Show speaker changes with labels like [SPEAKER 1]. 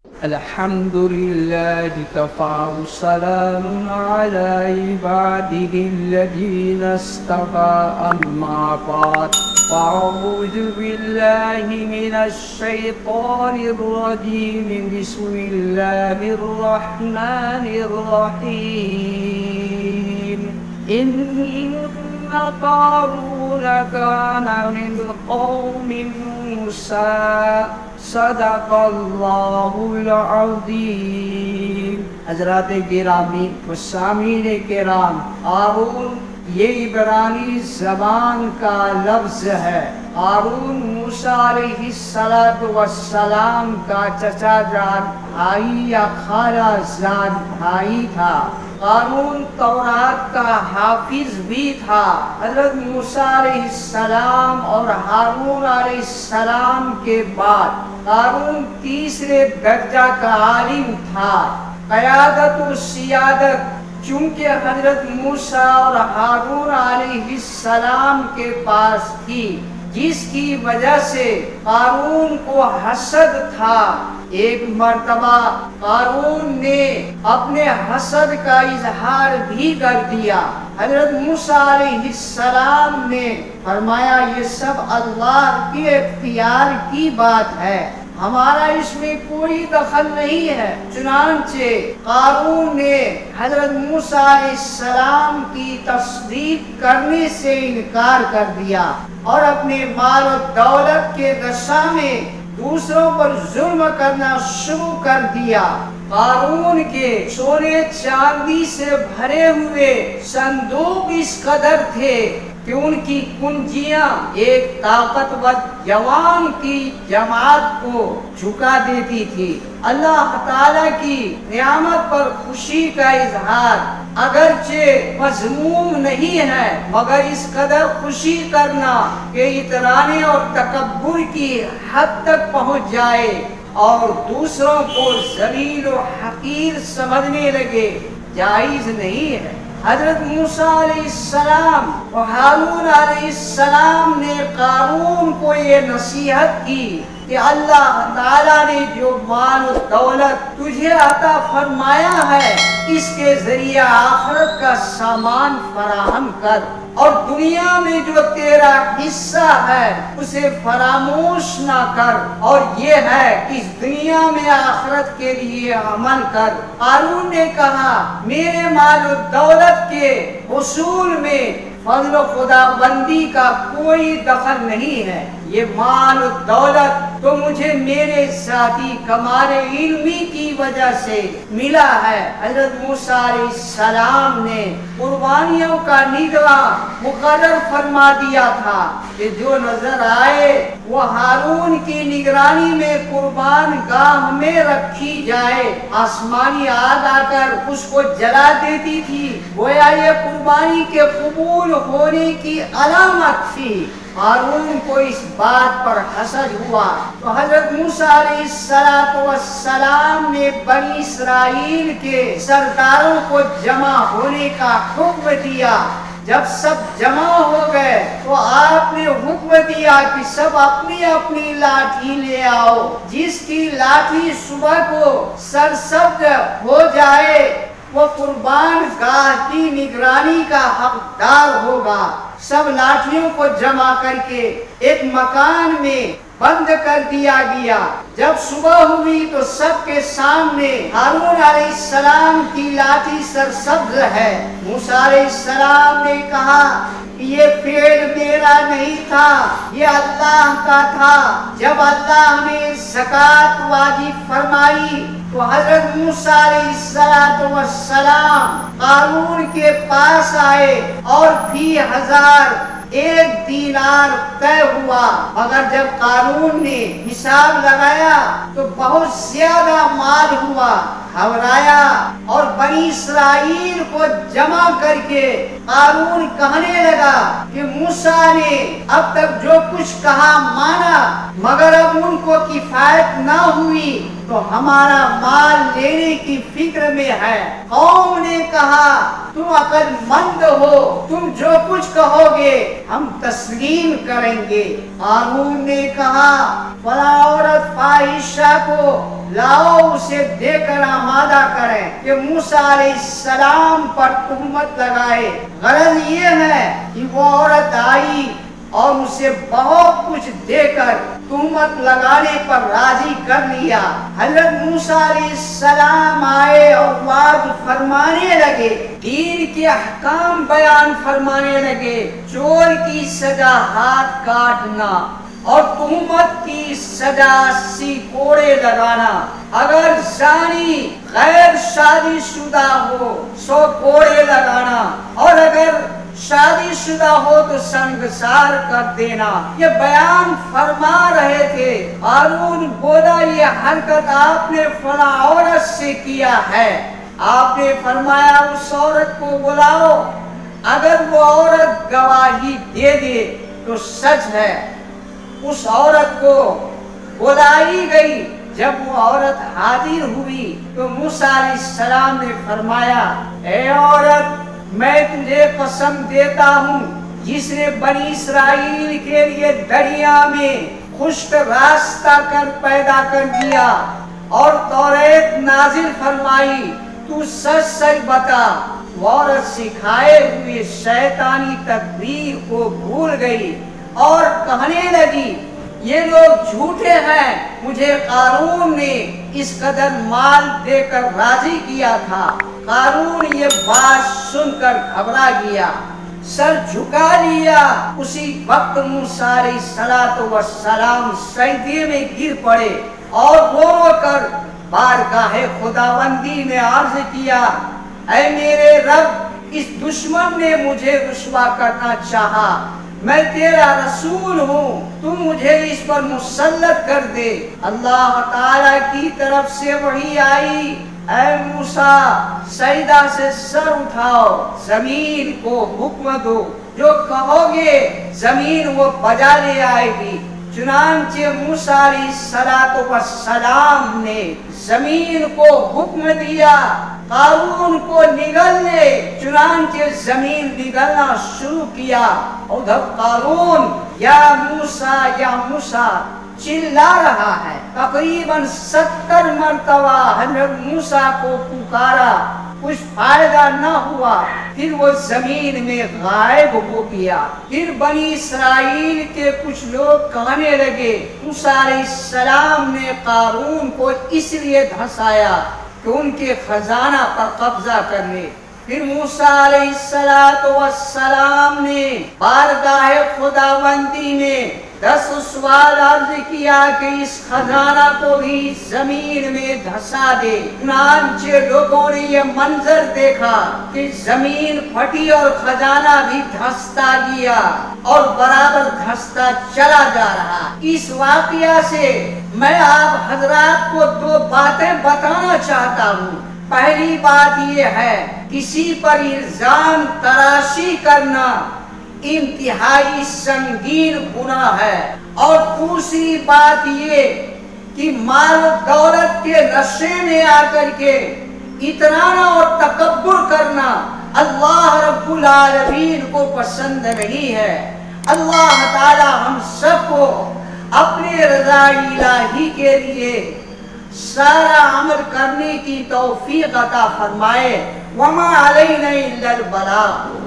[SPEAKER 1] الحمد لله كفى وسلام على عباده الذين اصطفى أما بعد فأعوذ بالله من الشيطان الرجيم بسم الله الرحمن الرحيم إن قارون كان من قوم موسى صدق اللہ العظیم۔ حضرات گرامی و سامعین کرام، قارون یہ عبرانی زبان کا لفظ ہے۔ قارون موسیٰ علیہ السلام کا چچا جان بھائی یا خالہ زاد بھائی تھا۔ قارون تورات کا حافظ بھی تھا۔ حضرت موسیٰ علیہ السلام اور ہارون علیہ السلام کے بعد قارون تیسرے درجہ کا عالم تھا۔ قیادت و سیادت چونکہ حضرت موسیٰ اور ہارون علیہ السلام کے پاس تھی، جس کی وجہ سے قارون کو حسد تھا۔ ایک مرتبہ قارون نے اپنے حسد کا اظہار بھی کر دیا۔ حضرت موسیٰ علیہ السلام نے فرمایا یہ سب اللہ کے اختیار کی بات ہے، ہمارا اس میں کوئی دخل نہیں ہے۔ چنانچہ قارون نے حضرت موسیٰ علیہ السلام کی تصدیق کرنے سے انکار کر دیا اور اپنے مال و دولت کے نشہ میں دوسروں پر ظلم کرنا شروع کر دیا۔ قارون کے سونے چاندی سے بھرے ہوئے صندوق اس قدر تھے کہ ان کی کنجیاں ایک طاقتور جوان کی جماعت کو جھکا دیتی تھی۔ اللہ تعالیٰ کی نعمت پر خوشی کا اظہار اگرچہ مذموم نہیں ہے، مگر اس قدر خوشی کرنا کہ اطرانے اور تکبر کی حد تک پہنچ جائے اور دوسروں کو ذلیل و حقیر سمجھنے لگے، جائز نہیں ہے۔ حضرت موسیٰ علیہ السلام اور ہارون علیہ السلام نے قارون کو یہ نصیحت کی کہ اللہ تعالیٰ نے جو مال و دولت تجھے عطا فرمایا ہے اس کے ذریعے آخرت کا سامان فراہم کر، اور دنیا میں جو تیرا حصہ ہے اسے فراموش نہ کر، اور یہ ہے کہ اس دنیا میں آخرت کے لیے عمل کر۔ قارون نے کہا میرے مال و دولت کے حصول میں فضل و خدا بندی کا کوئی دخل نہیں ہے، یہ مال و دولت تو مجھے میرے ذاتی کمال علمی کی وجہ سے ملا ہے۔ حضرت موسیٰ علیہ السلام نے قربانیوں کا نگراں مقرر فرما دیا تھا کہ جو نظر آئے وہ ہارون کی نگرانی میں قربان گاہ میں رکھی جائے۔ آسمانی آگ آ کر اس کو جلا دیتی تھی، گویا یہ قربانی کے قبول ہونے کی علامت تھی۔ ہارون کو اس بات پر حسد ہوا تو حضرت موسیٰ علیہ السلام نے بنی اسرائیل کے سرداروں کو جمع ہونے کا حکم دیا۔ جب سب جمع ہو گئے تو آپ نے حکم دیا کہ سب اپنی اپنی لاٹھی لے آؤ، جس کی لاٹھی صبح کو سرسبز ہو جائے وہ قربان گاہ کی نگرانی کا حقدار ہوگا۔ سب لاٹھیوں کو جمع کر کے ایک مکان میں بند کر دیا گیا۔ جب صبح ہوئی تو سب کے سامنے ہارون علیہ السلام کی لاٹھی سرسبز ہے۔ موسیٰ علیہ السلام نے کہا یہ فعل میرا نہیں تھا، یہ اللہ کا تھا۔ جب اللہ نے زکوٰۃ واجب فرمائی تو حضرت موسیٰ علیہ السلام قارون کے پاس آئے اور 20,000 دینار طے ہوا، مگر جب قارون نے حساب لگایا تو بہت زیادہ مال ہوا۔ گھبرایا اور بنی اسرائیل کو جمع کر کے قارون کہنے لگا کہ موسیٰ نے اب تک جو کچھ کہا مانا، مگر اب ان کو کفایت نہ ہوئی تو ہمارا مال لینے کی فکر میں ہے۔ قوم نے کہا تم عقل مند ہو، تم جو کچھ کہو گے ہم تسلیم کریں گے۔ قارون نے کہا فلاں عورت فاحشہ کو لاؤ اسے دے کر آمادہ کریں کہ موسیٰ علیہ السلام پر تہمت لگائے۔ غرض یہ ہے کہ وہ عورت آئی اور اسے بہت کچھ دے کر تہمت لگانے پر راضی کر لیا۔ حضرت موسیٰ علیہ السلام آئے اور وعظ فرمانے لگے، دین کے احکام بیان فرمانے لگے۔ چور کی سزا ہاتھ کاٹنا اور تہمت کی سزا 80 کوڑے لگانا، اگر زانی غیر شادی شدہ ہو 100 کوڑے لگانا، اور اگر شادی شدہ ہو تو سنگسار کر دینا۔ یہ بیان فرما رہے تھے۔ ہارون بولا یہ حرکت آپ نے فلاں عورت سے کیا ہے۔ آپ نے فرمایا اس عورت کو بلاؤ، اگر وہ عورت گواہی دے دے تو سچ ہے۔ اس عورت کو بلائی گئی۔ جب وہ عورت حاضر ہوئی تو موسیٰ علیہ السلام نے فرمایا، اے عورت، میں تجھے قسم دیتا ہوں جس نے بنی اسرائیل کے لیے دریا میں خشک راستہ کر پیدا کر دیا اور توریت نازل فرمائی، تو سچ سچ بتا۔ وہ عورت سکھائے ہوئے شیطانی تدبیر کو بھول گئی اور کہنے لگی، یہ لوگ جھوٹے ہیں، مجھے قارون نے اس قدر مال دے کر راضی کیا تھا۔ قارون یہ بات سن کر گھبرا گیا، سر جھکا لیا۔ اسی وقت موسیٰ علیہ السلام سجدے میں گر پڑے اور رو رو کر بارگاہ خداوندی میں عرض کیا، اے میرے رب، اس دشمن نے مجھے رسوا کرنا چاہا، میں تیرا رسول ہوں، تو مجھے اس پر مسلط کر دے۔ اللہ تعالیٰ کی طرف سے وحی آئی، اے موسیٰ، سجدہ سے سر اٹھاؤ، زمین کو حکم دو، جو کہو گے زمین وہ بجا لے آئے گی۔ چنانچہ موسیٰ علیہ السلام نے زمین کو حکم دیا قارون کو نگلنے، چنانچہ زمین نگلنا شروع کیا۔ ادھر قارون یا موسیٰ چلا رہا ہے۔ تقریباً 70 مرتبہ حضرت موسیٰ کو پکارا، کچھ فائدہ نہ ہوا، پھر وہ زمین میں غائب ہو گیا۔ پھر بنی اسرائیل کے کچھ لوگ کہنے لگے، موسیٰ علیہ السلام نے قارون کو اس لیے دھسایا کہ ان کے خزانہ پر قبضہ کر لے۔ پھر موسیٰ علیہ السلام نے بارگاہ خداوندی میں 10 سوال عرض کیا کہ اس خزانہ کو بھی زمین میں دھسا دے۔ چنانچہ لوگوں نے یہ منظر دیکھا کہ زمین پھٹی اور خزانہ بھی دھستا گیا اور برابر دھستا چلا جا رہا۔ اس واقعہ سے میں آپ حضرات کو 2 باتیں بتانا چاہتا ہوں۔ پہلی بات یہ ہے، کسی پر الزام تراشی کرنا انتہائی سنگین گناہ ہے، اور دوسری بات یہ کہ مال و دولت کے نشے میں آ کر کے اترانا اور تکبر کرنا اللہ رب العالمین کو پسند نہیں ہے۔ اللہ تعالی ہم سب کو اپنے رضا الہی کے لیے سارا عمل کرنے کی توفیق عطا فرمائے۔ وما علینا الا البلاغ۔